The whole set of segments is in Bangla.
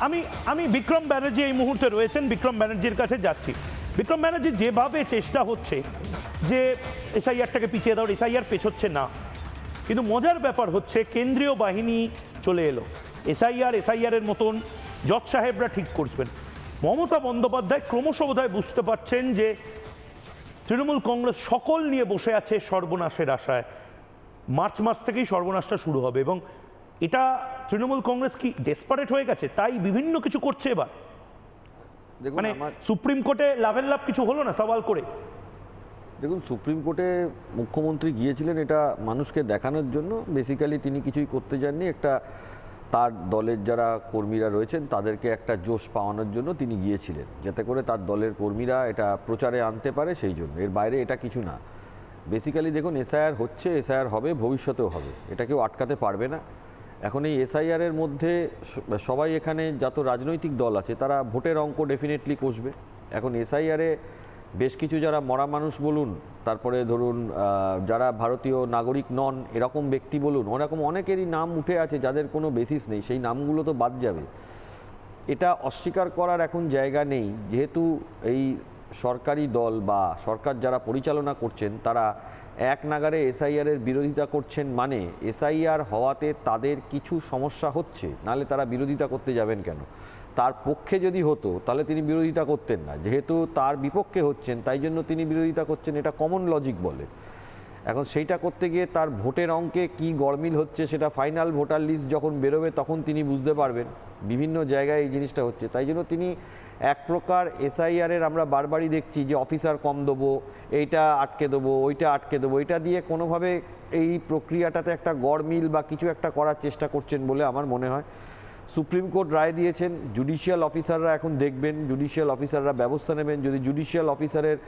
আমি আমি বিক্রম ব্যানার্জি এই মুহূর্তে রয়েছেন, বিক্রম ব্যানার্জির কাছে যাচ্ছি। বিক্রম ব্যানার্জি, যেভাবে চেষ্টা হচ্ছে যে এসআইআরটাকে পিছিয়ে দেওয়ার, এসআইআর পেছোচ্ছে না, কিন্তু মজার ব্যাপার হচ্ছে কেন্দ্রীয় বাহিনী চলে এলো। এসআইআরের মতন জজ সাহেবরা ঠিক করবেন। মমতা বন্দ্যোপাধ্যায় ক্রমশ বোধহয় বুঝতে পারছেন যে তৃণমূল কংগ্রেস সকল নিয়ে বসে আছে সর্বনাশের আশায়। মার্চ মাস থেকেই সর্বনাশটা শুরু হবে এবং এটা তৃণমূল কংগ্রেস কি ডেসপারেট হয়ে গেছে, তাই বিভিন্ন কিছু করছে এবার। মানে সুপ্রিম কোর্টে লাভের লাভ কিছু হলো না সওয়াল করে। দেখুন, সুপ্রিম কোর্টে মুখ্যমন্ত্রী গিয়েছিলেন এটা মানুষকে দেখানোর জন্য। বেসিক্যালি তিনি কিছুই করতে যাননি, একটা তার দলের যারা কর্মীরা রয়েছেন তাদেরকে একটা জোশ পাওয়ানোর জন্য তিনি গিয়েছিলেন, যাতে করে তার দলের কর্মীরা এটা প্রচারে আনতে পারে, সেই জন্য। এর বাইরে এটা কিছু না। বেসিক্যালি দেখুন, এসআইআর হচ্ছে, এসআইআর হবে, ভবিষ্যতেও হবে, এটা কেউ আটকাতে পারবে না। এখন এই এসআইআরের মধ্যে সবাই, এখানে যত রাজনৈতিক দল আছে তারা ভোটের অঙ্ক ডেফিনেটলি কষবে। এখন এসআইআরে বেশ কিছু যারা মরা মানুষ বলুন, তারপরে ধরুন যারা ভারতীয় নাগরিক নন এরকম ব্যক্তি বলুন, ওরকম অনেকেরই নাম উঠে আছে যাদের কোনো বেসিস নেই, সেই নামগুলো তো বাদ যাবে। এটা অস্বীকার করার এখন জায়গা নেই, যেহেতু এই সরকারি দল বা সরকার যারা পরিচালনা করছেন তারা এক নাগারে এসআইআরের বিরোধিতা করছেন, মানে এসআইআর হওয়াতে তাদের কিছু সমস্যা হচ্ছে, নাহলে তারা বিরোধিতা করতে যাবেন কেন? তার পক্ষে যদি হতো তাহলে তিনি বিরোধিতা করতেন না, যেহেতু তার বিপক্ষে হচ্ছেন তাই জন্য তিনি বিরোধিতা করছেন, এটা কমন লজিক বলে। এখন সেইটা করতে গিয়ে তার ভোটের অঙ্কে কি গড়মিল হচ্ছে সেটা ফাইনাল ভোটার লিস্ট যখন বেরোবে তখন তিনি বুঝতে পারবেন। বিভিন্ন জায়গায় এই জিনিসটা হচ্ছে, তাই জন্য তিনি এক প্রকার এসআইআরের আমরা বারবারই দেখছি যে অফিসার কম দেবো, এইটা আটকে দেবো, ওইটা আটকে দেবো, এটা দিয়ে কোনোভাবে এই প্রক্রিয়াটাতে একটা গড়মিল বা কিছু একটা করার চেষ্টা করছেন বলে আমার মনে হয়। সুপ্রিম কোর্ট রায় দিয়েছেন, জুডিশিয়াল অফিসাররা এখন দেখবেন, জুডিশিয়াল অফিসাররা ব্যবস্থা নেবেন। যদি জুডিশিয়াল অফিসারের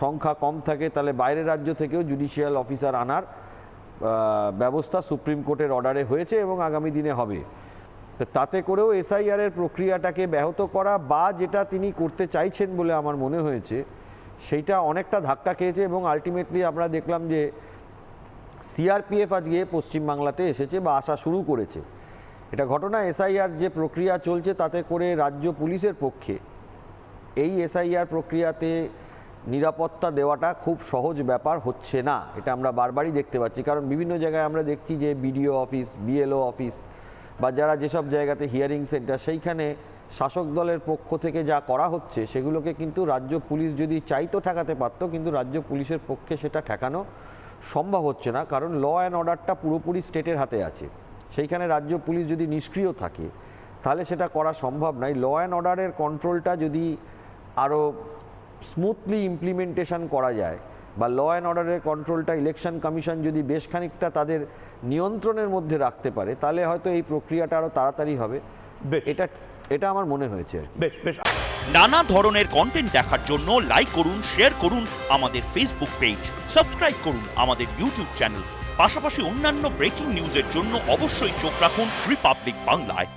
সংখ্যা কম থাকে তাহলে বাইরের রাজ্য থেকেও জুডিশিয়াল অফিসার আনার ব্যবস্থা সুপ্রিম কোর্টের অর্ডারে হয়েছে এবং আগামী দিনে হবে। তো তাতে করেও এসআইআরের প্রক্রিয়াটাকে ব্যাহত করা বা যেটা তিনি করতে চাইছেন বলে আমার মনে হয়েছে সেইটা অনেকটা ধাক্কা খেয়েছে এবং আলটিমেটলি আমরা দেখলাম যে সিআরপিএফ আজকে পশ্চিমবাংলাতে এসেছে বা আসা শুরু করেছে। এটা ঘটনা, এসআইআর যে প্রক্রিয়া চলছে তাতে করে রাজ্য পুলিশের পক্ষে এই এসআইআর প্রক্রিয়াতে নিরাপত্তা দেওয়াটা খুব সহজ ব্যাপার হচ্ছে না। এটা আমরা বারবারই দেখতে পাচ্ছি, কারণ বিভিন্ন জায়গায় আমরা দেখছি যে বিডিও অফিস, বিএলও অফিস বা যারা যেসব জায়গাতে হিয়ারিং সেন্টার, সেইখানে শাসক দলের পক্ষ থেকে যা করা হচ্ছে সেগুলোকে কিন্তু রাজ্য পুলিশ যদি চাইতো ঠেকাতে পারতো, কিন্তু রাজ্য পুলিশের পক্ষে সেটা ঠেকানো সম্ভব হচ্ছে না, কারণ ল অ্যান্ড অর্ডারটা পুরোপুরি স্টেটের হাতে আছে। সেইখানে রাজ্য পুলিশ যদি নিষ্ক্রিয় থাকে তাহলে সেটা করা সম্ভব নয়। ল অ্যান্ড অর্ডারের কন্ট্রোলটা যদি আরও স্মুথলি ইমপ্লিমেন্টেশন করা যায় বা ল অ্যান্ড অর্ডারের কন্ট্রোলটা ইলেকশন কমিশন যদি বেশ খানিকটা তাদের নিয়ন্ত্রণের মধ্যে রাখতে পারে তাহলে হয়তো এই প্রক্রিয়াটা আরও তাড়াতাড়ি হবে। এটা আমার মনে হয়েছে। নানা ধরনের কন্টেন্ট দেখার জন্য লাইক করুন, শেয়ার করুন আমাদের ফেসবুক পেজ, সাবস্ক্রাইব করুন আমাদের ইউটিউব চ্যানেল। পাশাপাশি অন্যান্য ব্রেকিং নিউজের জন্য অবশ্যই চোখ রাখুন রিপাবলিক বাংলায়।